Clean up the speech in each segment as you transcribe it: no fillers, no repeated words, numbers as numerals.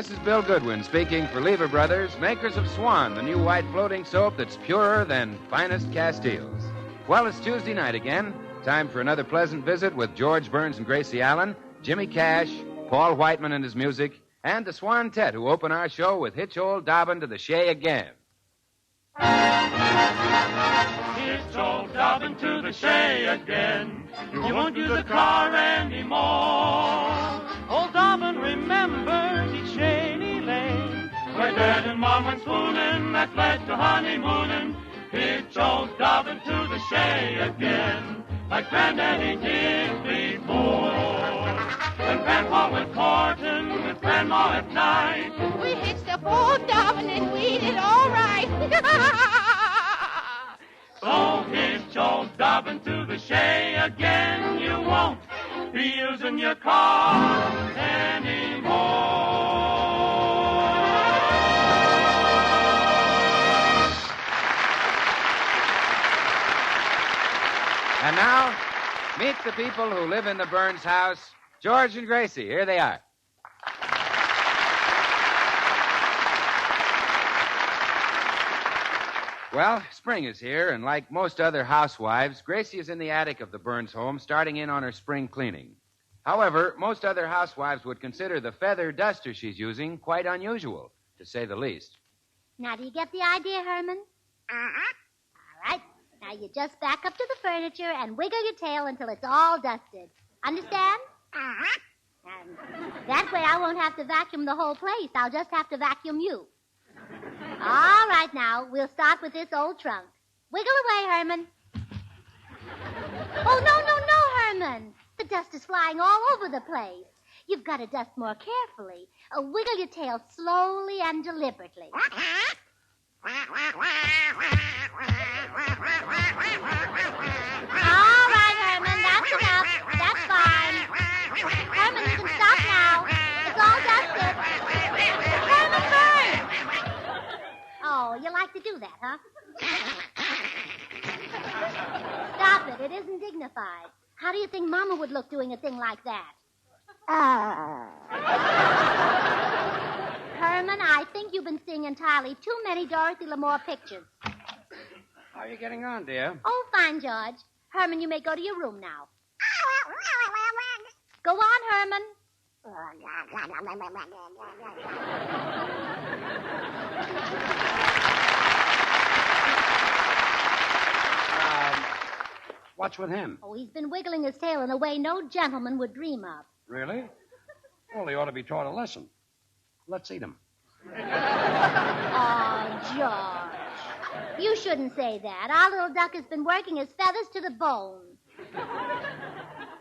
this is Bill Goodwin speaking for Lever Brothers, makers of Swan, the new white floating soap that's purer than finest Castiles. Well, it's Tuesday night again. Time for another pleasant visit with George Burns and Gracie Allen, Jimmy Cash, Paul Whiteman and his music, and the Swan Tet, who open our show with Hitch Old Dobbin to the Shay again. Hitch old Dobbin to the Shay again. You won't use the car anymore. Old Dobbin remembers each shady lane where Dad and Mom went swooning that led to honeymooning. Hitch old Dobbin to the Shay again, like Granddaddy did before. When Grandpa went courting with Grandma at night, we hitched up old Dobbin and we did all right. So hitch old Dobbin to the Shay again. You won't be using your car anymore. And now, meet the people who live in the Burns house. George and Gracie, here they are. Well, spring is here, and like most other housewives, Gracie is in the attic of the Burns home, starting in on her spring cleaning. However, most other housewives would consider the feather duster she's using quite unusual, to say the least. Now, do you get the idea, Herman? Uh-huh. All right. Now, you just back up to the furniture and wiggle your tail until it's all dusted. Understand? Uh-huh. And that way I won't have to vacuum the whole place. I'll just have to vacuum you. All right, now, we'll start with this old trunk. Wiggle away, Herman. Oh, no, Herman. The dust is flying all over the place. You've got to dust more carefully. Wiggle your tail slowly and deliberately. All right, Herman, that's enough. That's fine. Herman, you can stop now. It's all dusted. Herman, burn! Oh, you like to do that, huh? Stop it. It isn't dignified. How do you think Mama would look doing a thing like that? Herman, I think you've been seeing entirely too many Dorothy L'Amour pictures. How are you getting on, dear? Oh, fine, George. Herman, you may go to your room now. Go on, Herman. What's with him? Oh, he's been wiggling his tail in a way no gentleman would dream of. Really? Well, he ought to be taught a lesson. Let's eat him. Oh, George. You shouldn't say that. Our little duck has been working his feathers to the bone.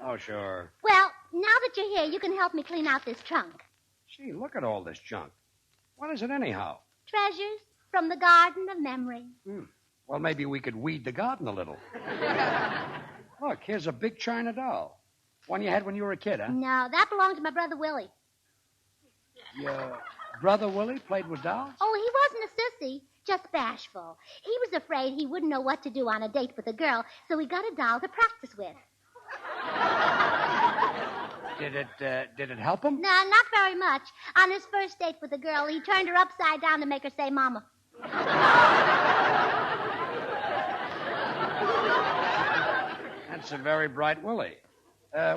Oh, sure. Well, now that you're here, you can help me clean out this trunk. Gee, look at all this junk. What is it anyhow? Treasures from the garden of memory. Well, maybe we could weed the garden a little. Look, here's a big china doll. One you had when you were a kid, huh? No, that belonged to my brother Willie. Your brother Willie played with dolls? Oh, he wasn't a sissy, just bashful. He was afraid he wouldn't know what to do on a date with a girl, so he got a doll to practice with. Did it help him? No, not very much. On his first date with a girl, he turned her upside down to make her say mama. That's a very bright Willie.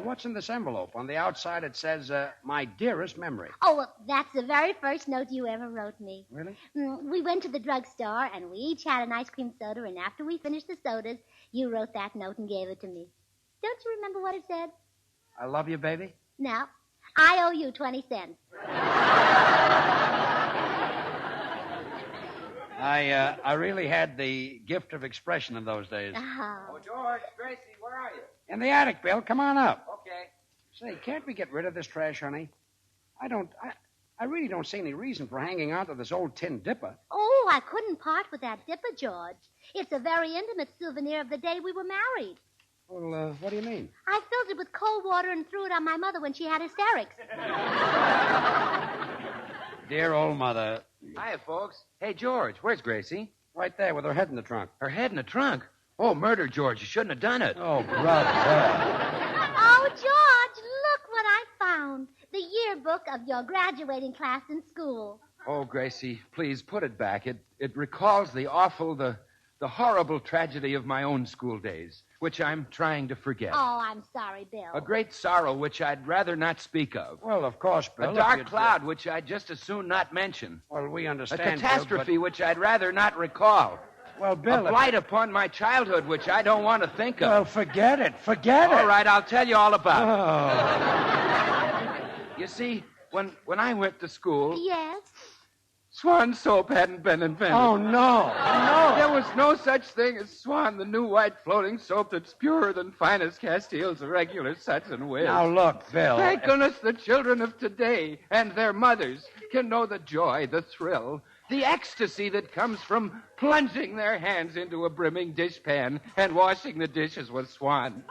What's in this envelope? On the outside it says, my dearest memory. Oh, well, that's the very first note you ever wrote me. Really? We went to the drugstore, and we each had an ice cream soda, and after we finished the sodas, you wrote that note and gave it to me. Don't you remember what it said? I love you, baby. No. I owe you 20 cents. I really had the gift of expression in those days. Oh, George, Gracie, where are you? In the attic, Bill. Come on up. Okay. Say, can't we get rid of this trash, honey? I really don't see any reason for hanging on to this old tin dipper. Oh, I couldn't part with that dipper, George. It's a very intimate souvenir of the day we were married. Well, what do you mean? I filled it with cold water and threw it on my mother when she had hysterics. Dear old mother. Hiya, folks. Hey, George, where's Gracie? Right there with her head in the trunk. Her head in the trunk? Oh, murder, George. You shouldn't have done it. Oh, brother. Oh, George, look what I found. The the yearbook of your graduating class in school. Oh, Gracie, please put it back. It recalls the awful, the horrible tragedy of my own school days, which I'm trying to forget. Oh, I'm sorry, Bill. A great sorrow which I'd rather not speak of. Well, of course, Bill. A dark cloud which I'd just as soon not mention. Well, we A understand, catastrophe Bill, which I'd rather not recall. Well, Bill... A blight upon my childhood which I don't want to think of. Well, forget it. All right, I'll tell you all about Oh. it. You see, when I went to school... Yes? Swan soap hadn't been invented. Oh, no. There was no such thing as Swan, the new white floating soap that's purer than finest Castile's irregular Suds and Whiz. Now, look, Bill. Thank goodness the children of today and their mothers can know the joy, the thrill, the ecstasy that comes from plunging their hands into a brimming dishpan and washing the dishes with Swan.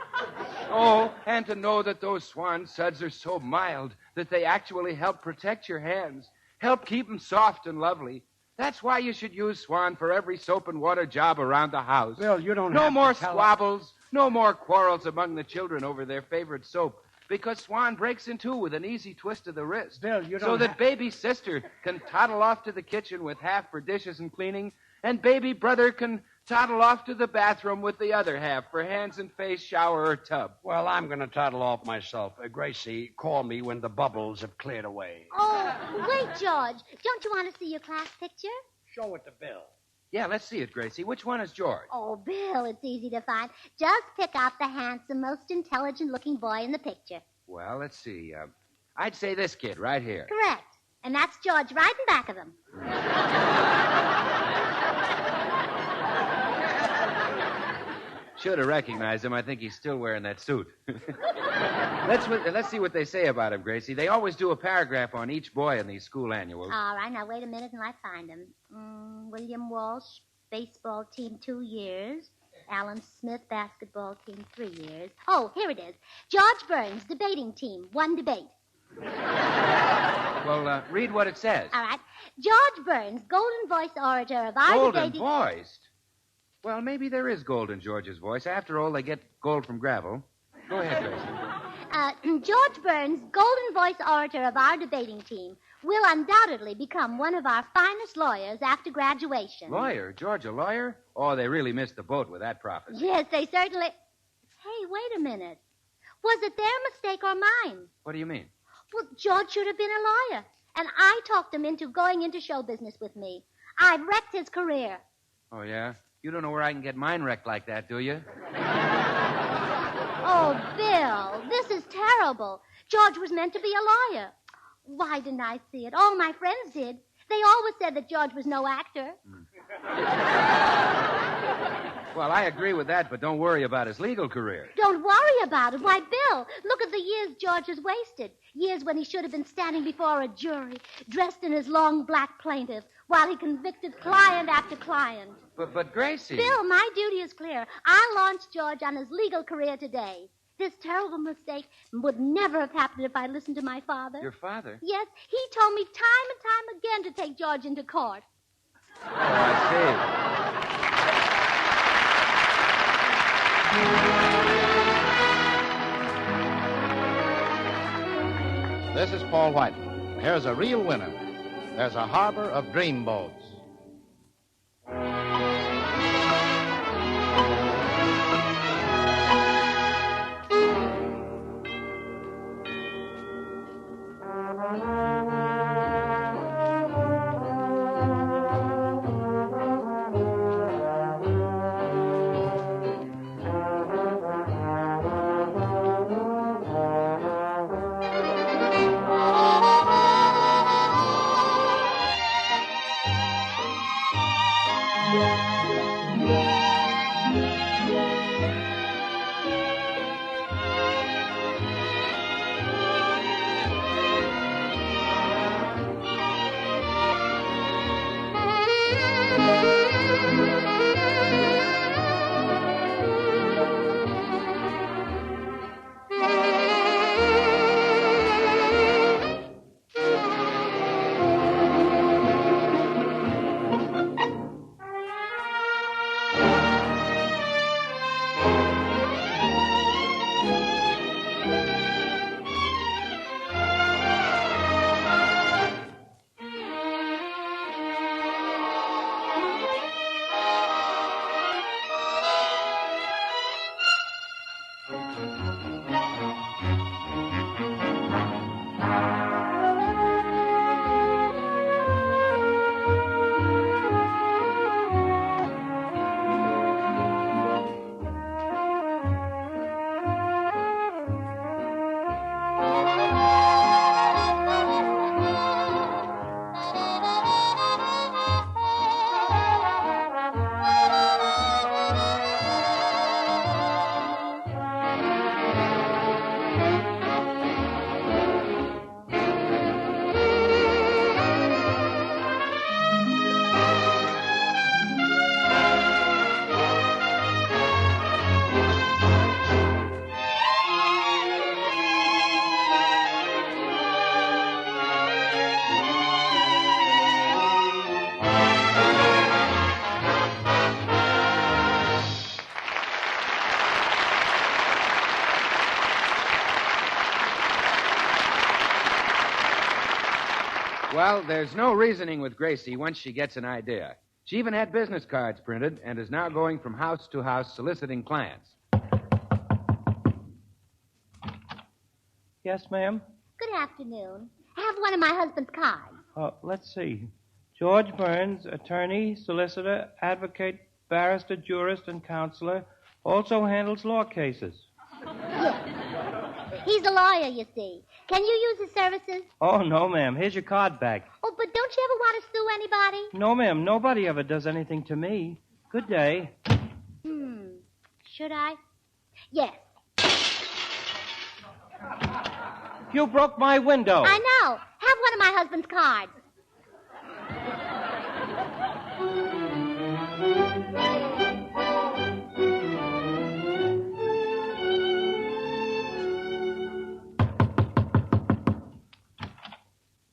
Oh, and to know that those Swan suds are so mild that they actually help protect your hands. Help keep them soft and lovely. That's why you should use Swan for every soap and water job around the house. Bill, you don't No have more to tell squabbles, no more quarrels among the children over their favorite soap, because Swan breaks in two with an easy twist of the wrist. Bill, you don't So that have- baby sister can toddle off to the kitchen with half for dishes and cleaning, and baby brother can toddle off to the bathroom with the other half for hands and face, shower, or tub. Well, I'm going to toddle off myself. Gracie, call me when the bubbles have cleared away. Oh, wait, George. Don't you want to see your class picture? Show it to Bill. Yeah, let's see it, Gracie. Which one is George? Oh, Bill, it's easy to find. Just pick out the handsome, most intelligent-looking boy in the picture. Well, let's see. I'd say this kid right here. Correct. And that's George right in back of him. Should have recognized him. I think he's still wearing that suit. Let's see what they say about him, Gracie. They always do a paragraph on each boy in these school annuals. All right, now wait a minute and I find him. William Walsh, baseball team, 2 years. Alan Smith, basketball team, 3 years. Oh, here it is. George Burns, debating team, 1 debate. Well, read what it says. All right. George Burns, golden voice orator of our Golden debating... voiced. Well, maybe there is gold in George's voice. After all, they get gold from gravel. Go ahead, Gracie. George Burns, golden voice orator of our debating team, will undoubtedly become one of our finest lawyers after graduation. Lawyer? George, a lawyer? Oh, they really missed the boat with that prophecy. Yes, they certainly... Hey, wait a minute. Was it their mistake or mine? What do you mean? Well, George should have been a lawyer, and I talked him into going into show business with me. I've wrecked his career. Oh, yeah? You don't know where I can get mine wrecked like that, do you? Oh, Bill, this is terrible. George was meant to be a lawyer. Why didn't I see it? All my friends did. They always said that George was no actor. Well, I agree with that, but don't worry about his legal career. Don't worry about it. Why, Bill, look at the years George has wasted. Years when he should have been standing before a jury, dressed in his long black plaintiff, while he convicted client after client. But Gracie... Bill, my duty is clear. I'll launch George on his legal career today. This terrible mistake would never have happened if I listened to my father. Your father? Yes, he told me time and time again to take George into court. Oh, I This is Paul Whiten. Here's a real winner. There's a harbor of dreamboats. Well, there's no reasoning with Gracie once she gets an idea. She even had business cards printed and is now going from house to house soliciting clients. Yes, ma'am? Good afternoon. Have one of my husband's cards. Let's see. George Burns, attorney, solicitor, advocate, barrister, jurist, and counselor. Also handles law cases. Yes. He's a lawyer, you see. Can you use his services? Oh, no, ma'am. Here's your card back. Oh, but don't you ever want to sue anybody? No, ma'am. Nobody ever does anything to me. Good day. Should I? Yes. You broke my window. I know. Have one of my husband's cards.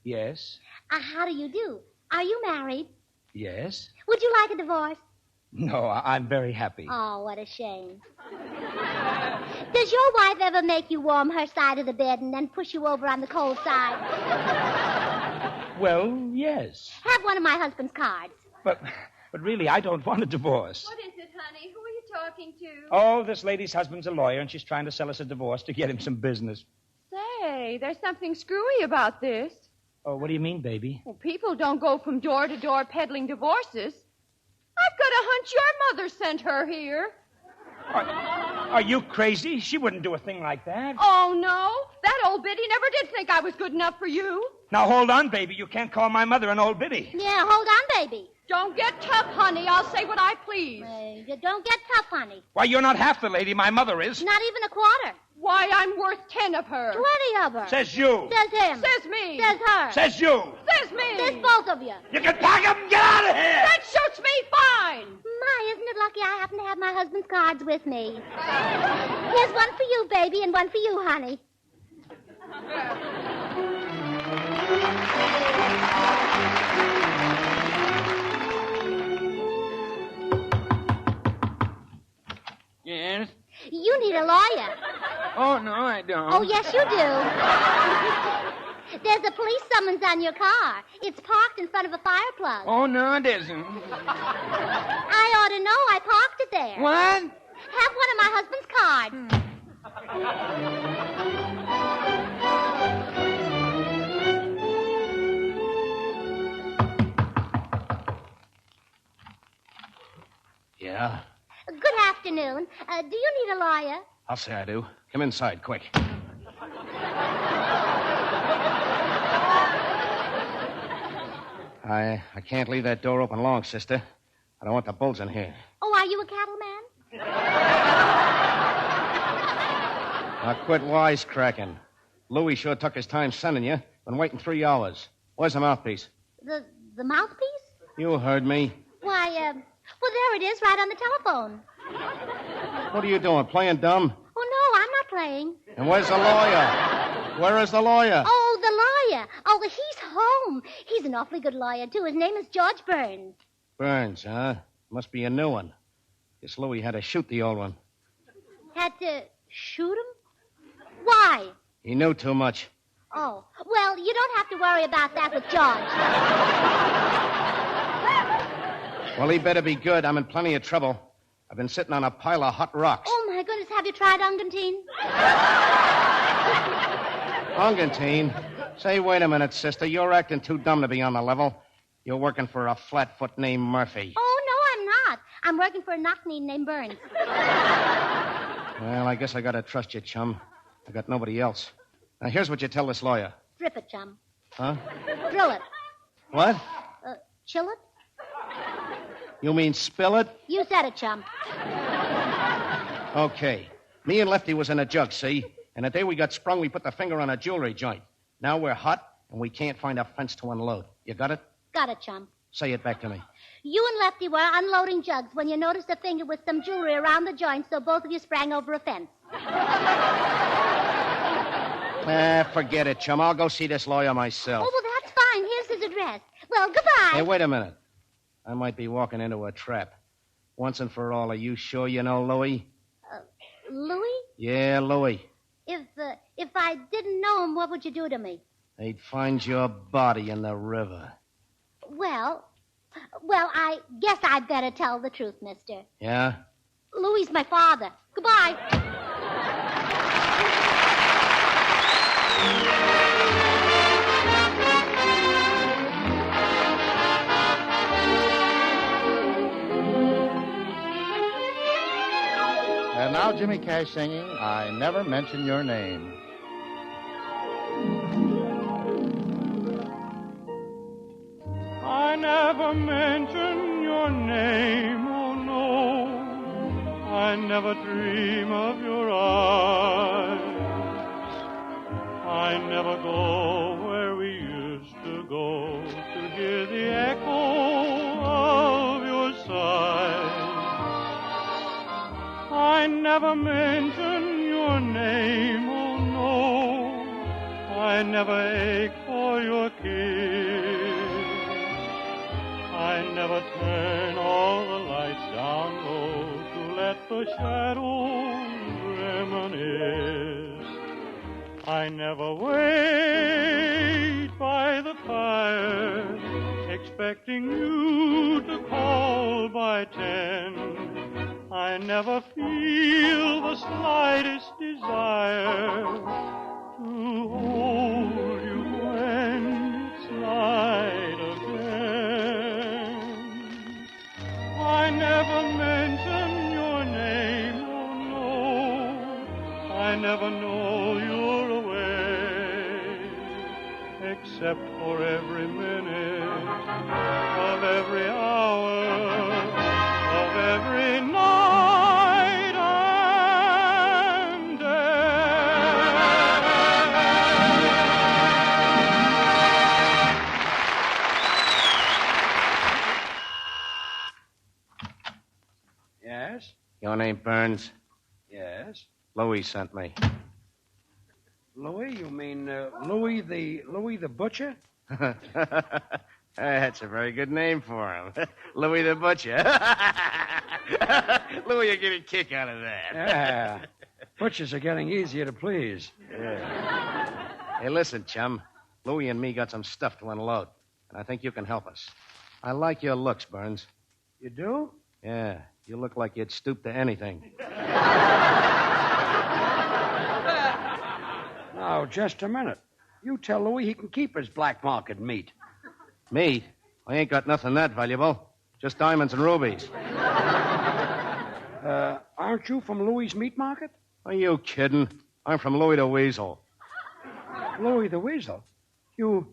Yes? How do you do? Are you married? Yes? Would you like a divorce? No, I'm very happy. Oh, what a shame. Does your wife ever make you warm her side of the bed and then push you over on the cold side? Well, yes. Have one of my husband's cards. But really, I don't want a divorce. What is it, honey? Who are you talking to? Oh, this lady's husband's a lawyer, and she's trying to sell us a divorce to get him some business. Say, there's something screwy about this. Oh, what do you mean, baby? Well, people don't go from door to door peddling divorces. I've got a hunch your mother sent her here. Are you crazy? She wouldn't do a thing like that. Oh, no? That old biddy never did think I was good enough for you. Now, hold on, baby. You can't call my mother an old biddy. Yeah, hold on, baby. Don't get tough, honey. I'll say what I please. You don't get tough, honey. Why, you're not half the lady my mother is. Not even a quarter. Why, I'm worth 10 of her. 20 of her. Says you. Says him. Says me. Says her. Says you. Says me. Says both of you. You can pack up and get out of here. That suits me fine. My, isn't it lucky I happen to have my husband's cards with me? Here's one for you, baby, and one for you, honey. Yes? You need a lawyer. Oh, no, I don't. Oh, yes, you do. There's a police summons on your car. It's parked in front of a fire plug. Oh, no, it isn't. I ought to know. I parked it there. What? Have one of my husband's cards. Yeah? Good afternoon. Do you need a lawyer? I'll say I do. Come inside, quick. I can't leave that door open long, sister. I don't want the bulls in here. Oh, are you a cattleman? Now quit wisecracking. Louis sure took his time sending you. Been waiting 3 hours. Where's the mouthpiece? The mouthpiece? You heard me. Why, well, there it is, right on the telephone. What are you doing, playing dumb? Oh, no, I'm not playing. And where's the lawyer? Where is the lawyer? Oh, the lawyer. Oh, he's home. He's an awfully good lawyer, too. His name is George Burns. Burns, huh? Must be a new one. Guess Louis had to shoot the old one. Had to shoot him? Why? He knew too much. Oh, well, you don't have to worry about that with George. Well, he better be good. I'm in plenty of trouble. I've been sitting on a pile of hot rocks. Oh, my goodness, have you tried Ungantine? Ungantine? Say, wait a minute, sister. You're acting too dumb to be on the level. You're working for a flatfoot named Murphy. Oh, no, I'm not. I'm working for a knock-knee named Burns. Well, I guess I gotta trust you, chum. I got nobody else. Now, here's what you tell this lawyer. Strip it, chum. Huh? Drill it. What? Chill it? You mean spill it? You said it, chum. Okay. Me and Lefty was in a jug, see? And the day we got sprung, we put the finger on a jewelry joint. Now we're hot, and we can't find a fence to unload. You got it? Got it, chum. Say it back to me. You and Lefty were unloading jugs when you noticed a finger with some jewelry around the joint, so both of you sprang over a fence. Forget it, chum. I'll go see this lawyer myself. Oh, well, that's fine. Here's his address. Well, goodbye. Hey, wait a minute. I might be walking into a trap. Once and for all, are you sure you know Louis? Louis? Yeah, Louis. If I didn't know him, what would you do to me? They'd find your body in the river. Well, I guess I'd better tell the truth, mister. Yeah? Louie's my father. Goodbye. And now Jimmy Cash singing, I Never Mention Your Name. I never mention your name, oh no. I never dream of your eyes. I never go where we used to go to hear the echo of your sighs. I never mention your name, oh no. I never ache for your kiss. I never turn all the lights down low to let the shadows reminisce. I never wait by the fire, expecting you to call by 10. I never feel the slightest desire to hold you when it's light again. I never mention your name, oh no. I never know you're away, except for every minute of every hour of every night and Yes? Your name Burns? Yes. Louis sent me. Louis? You mean Louis the butcher? That's a very good name for him. Louis the Butcher. Louis, you get a kick out of that. Yeah. Butchers are getting easier to please. Yeah. Hey, listen, chum. Louis and me got some stuff to unload, and I think you can help us. I like your looks, Burns. You do? Yeah, you look like you'd stoop to anything. Now, just a minute. You tell Louis he can keep his black market meat. Meat? I ain't got nothing that valuable. Just diamonds and rubies. Aren't you from Louis's meat market? Are you kidding? I'm from Louis the Weasel. Louis the Weasel? You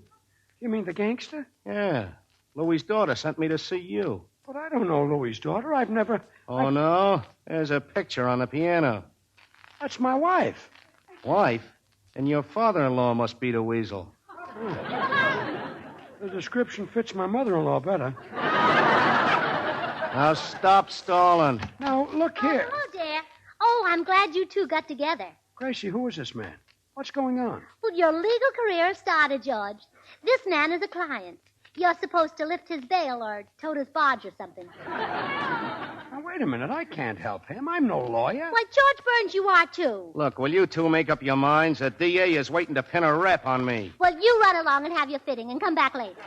mean the gangster? Yeah. Louis's daughter sent me to see you. But I don't know Louis's daughter. I've never... Oh, no? There's a picture on the piano. That's my wife. Wife? And your father-in-law must be the Weasel. The description fits my mother-in-law better. Now stop stalling. Now, look here. Oh, hello, dear. Oh, I'm glad you two got together. Gracie, who is this man? What's going on? Well, your legal career has started, George. This man is a client. You're supposed to lift his bail or tote his barge or something. Now, wait a minute. I can't help him. I'm no lawyer. Why, George Burns, you are, too. Look, will you two make up your minds? The DA is waiting to pin a rep on me. Well, you run along and have your fitting and come back later.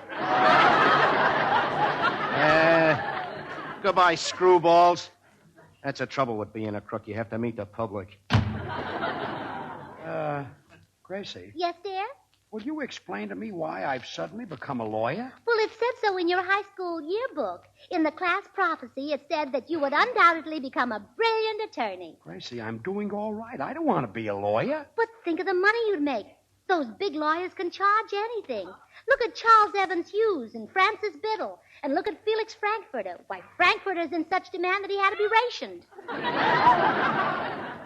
Goodbye, screwballs. That's the trouble with being a crook. You have to meet the public. Gracie, Yes, dear? will you explain to me why I've suddenly become a lawyer? Well, it said so in your high school yearbook. In the class prophecy, it said that you would undoubtedly become a brilliant attorney. Gracie, I'm doing all right. I don't want to be a lawyer. But think of the money you'd make. Those big lawyers can charge anything. Look at Charles Evans Hughes and Francis Biddle. And look at Felix Frankfurter. Why, Frankfurter's in such demand that he had to be rationed.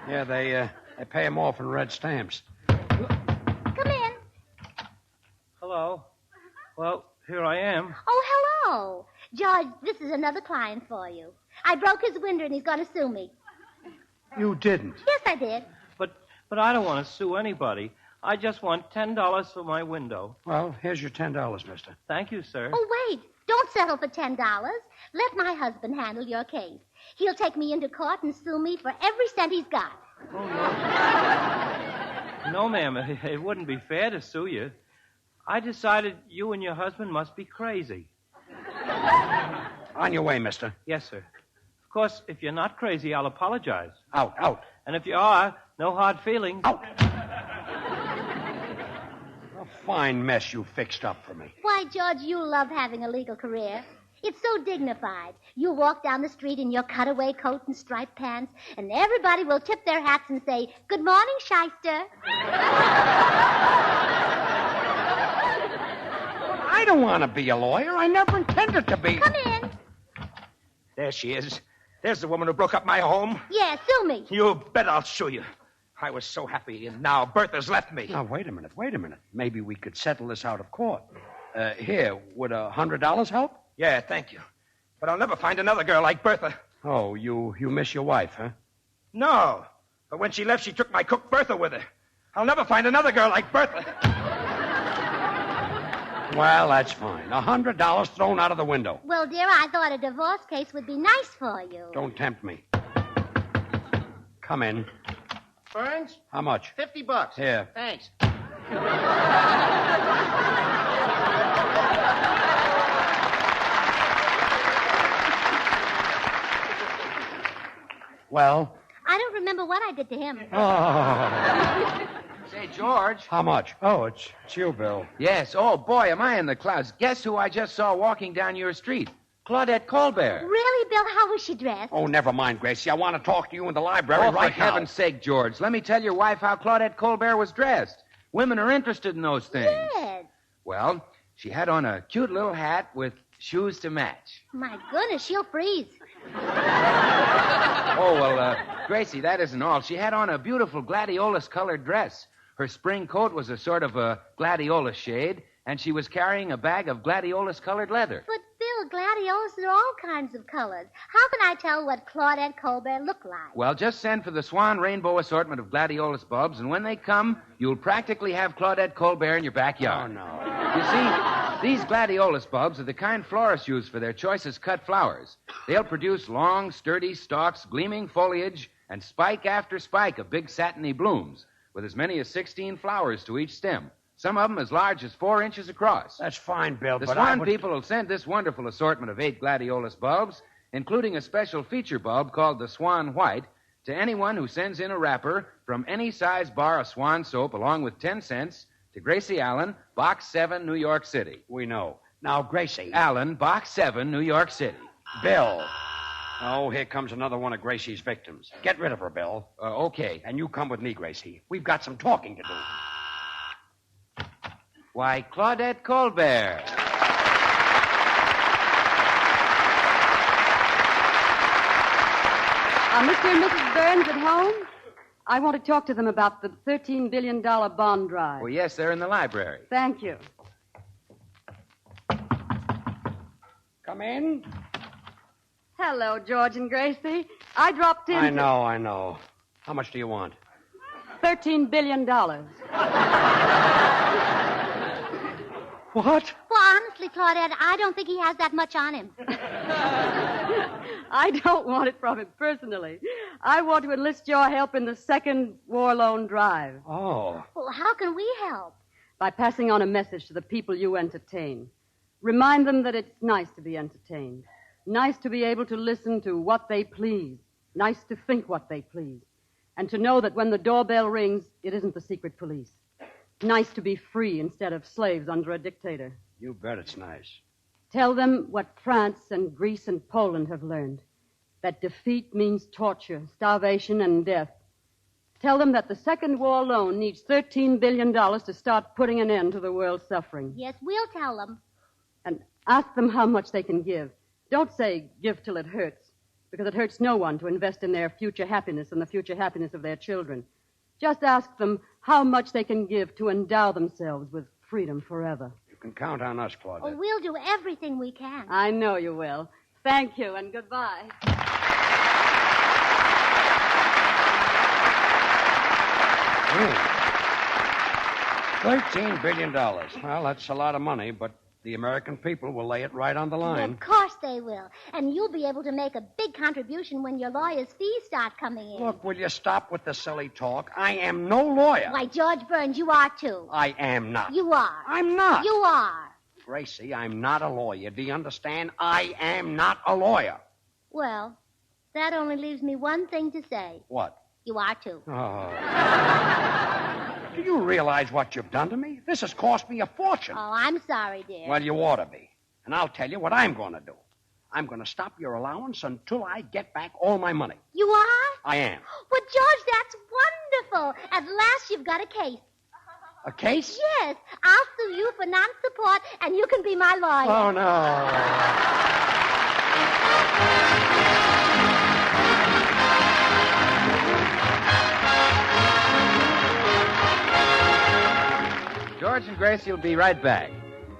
Yeah, they pay him off in red stamps. Come in. Hello. Well, here I am. Oh, hello. George, this is another client for you. I broke his window and he's going to sue me. You didn't. Yes, I did. But I don't want to sue anybody. I just want $10 for my window. Well, here's your $10, mister. Thank you, sir. Oh, wait. Don't settle for $10. Let my husband handle your case. He'll take me into court and sue me for every cent he's got. Oh, no. No, ma'am. It wouldn't be fair to sue you. I decided you and your husband must be crazy. On your way, mister. Yes, sir. Of course, if you're not crazy, I'll apologize. Out, out. And if you are, no hard feelings. Out. A fine mess you fixed up for me. Why, George, you love having a legal career. It's so dignified. You walk down the street in your cutaway coat and striped pants, and everybody will tip their hats and say, "Good morning, shyster." I don't want to be a lawyer. I never intended to be. Come in. There she is. There's the woman who broke up my home. Yeah, sue me. You bet I'll show you. I was so happy, and now Bertha's left me. Now, wait a minute. Maybe we could settle this out of court. Here, would $100 help? Yeah, thank you. But I'll never find another girl like Bertha. Oh, you miss your wife, huh? No. But when she left, she took my cook Bertha with her. I'll never find another girl like Bertha. Well, that's fine. $100 thrown out of the window. Well, dear, I thought a divorce case would be nice for you. Don't tempt me. Come in. Burns? How much? $50. Here. Thanks. Well? I don't remember what I did to him. Oh. Say, George. How much? Oh, it's you, Bill. Yes. Oh, boy, am I in the clouds. Guess who I just saw walking down your street? Claudette Colber. Really, Bill? How was she dressed? Oh, never mind, Gracie. I want to talk to you in the library Oh, right for now. heaven's sake, George. Let me tell your wife how Claudette Colber was dressed. Women are interested in those things. Yes. Well, she had on a cute little hat with shoes to match. My goodness, she'll freeze. Oh, well, Gracie, that isn't all. She had on a beautiful gladiolus-colored dress. Her spring coat was a sort of a gladiolus shade, and she was carrying a bag of gladiolus-colored leather. But, Bill, gladiolus are all kinds of colors. How can I tell what Claudette Colbert looked like? Well, just send for the Swan Rainbow assortment of gladiolus bulbs, and when they come, you'll practically have Claudette Colbert in your backyard. Oh, no. You see, these gladiolus bulbs are the kind florists use for their choicest cut flowers. They'll produce long, sturdy stalks, gleaming foliage, and spike after spike of big satiny blooms, with as many as 16 flowers to each stem, some of them as large as 4 inches across. That's fine, Bill, The but Swan people will send this wonderful assortment of 8 gladiolus bulbs, including a special feature bulb called the Swan White, to anyone who sends in a wrapper from any size bar of Swan soap along with 10 cents to Gracie Allen, Box 7, New York City. We know. Now, Gracie. Allen, Box 7, New York City. Bill. Oh, here comes another one of Gracie's victims. Get rid of her, Bill. Okay. And you come with me, Gracie. We've got some talking to do. Why, Claudette Colbert. Are Mr. and Mrs. Burns at home? I want to talk to them about the $13 billion bond drive. Well, yes, they're in the library. Thank you. Come in. Hello, George and Gracie. I dropped in. I know. How much do you want? $13 billion. What? Well, honestly, Claudette, I don't think he has that much on him. I don't want it from him personally. I want to enlist your help in the second war loan drive. Oh. Well, how can we help? By passing on a message to the people you entertain. Remind them that it's nice to be entertained. Nice to be able to listen to what they please. Nice to think what they please. And to know that when the doorbell rings, it isn't the secret police. Nice to be free instead of slaves under a dictator. You bet it's nice. Tell them what France and Greece and Poland have learned. That defeat means torture, starvation, and death. Tell them that the Second War loan needs $13 billion to start putting an end to the world's suffering. Yes, we'll tell them. And ask them how much they can give. Don't say, give till it hurts, because it hurts no one to invest in their future happiness and the future happiness of their children. Just ask them how much they can give to endow themselves with freedom forever. You can count on us, Claudette. Oh, we'll do everything we can. I know you will. Thank you, and goodbye. $13 billion. Well, that's a lot of money, but The American people will lay it right on the line. Of course they will. And you'll be able to make a big contribution when your lawyer's fees start coming in. Look, will you stop with the silly talk? I am no lawyer. Why, George Burns, you are too. I am not. You are. I'm not. You are. Gracie, I'm not a lawyer. Do you understand? I am not a lawyer. Well, that only leaves me one thing to say. What? You are too. Oh. Do you realize what you've done to me? This has cost me a fortune. Oh, I'm sorry, dear. Well, you ought to be. And I'll tell you what I'm going to do. I'm going to stop your allowance until I get back all my money. You are? I am. Well, George, that's wonderful. At last you've got a case. A case? Yes. I'll sue you for non-support, and you can be my lawyer. Oh, no. George and Gracie will be right back.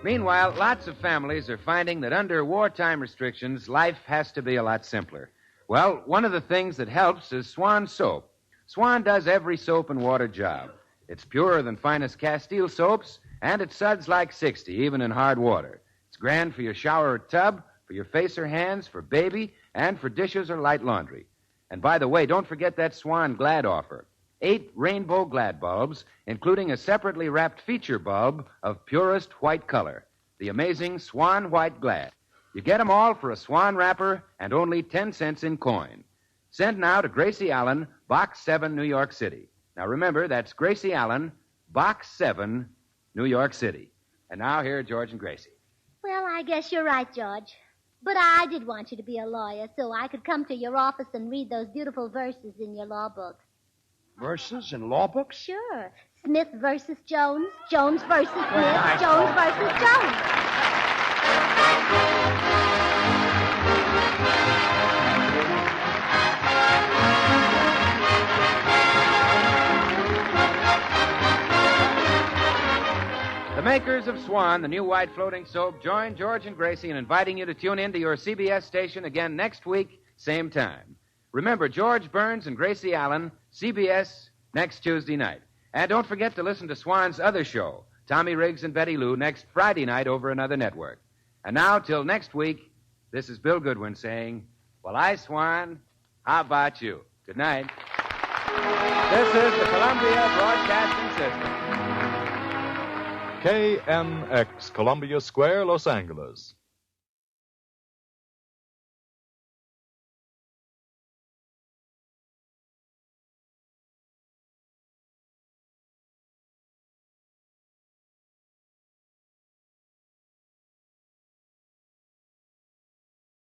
Meanwhile, lots of families are finding that under wartime restrictions, life has to be a lot simpler. Well, one of the things that helps is Swan soap. Swan does every soap and water job. It's purer than finest Castile soaps, and it suds like 60, even in hard water. It's grand for your shower or tub, for your face or hands, for baby, and for dishes or light laundry. And by the way, don't forget that Swan Glad offer. 8 rainbow Glad bulbs, including a separately wrapped feature bulb of purest white color, the amazing Swan White Glad. You get them all for a Swan wrapper and only 10 cents in coin. Send now to Gracie Allen, Box 7, New York City. Now remember, that's Gracie Allen, Box 7, New York City. And now here are George and Gracie. Well, I guess you're right, George. But I did want you to be a lawyer so I could come to your office and read those beautiful verses in your law book. Verses in law books? Sure. Smith versus Jones, Jones versus Smith, Jones versus Jones. The makers of Swan, the new white floating soap, join George and Gracie in inviting you to tune in to your CBS station again next week, same time. Remember, George Burns and Gracie Allen, CBS, next Tuesday night. And don't forget to listen to Swan's other show, Tommy Riggs and Betty Lou, next Friday night over another network. And now, till next week, this is Bill Goodwin saying, well, Swan, how about you? Good night. This is the Columbia Broadcasting System. KNX, Columbia Square, Los Angeles.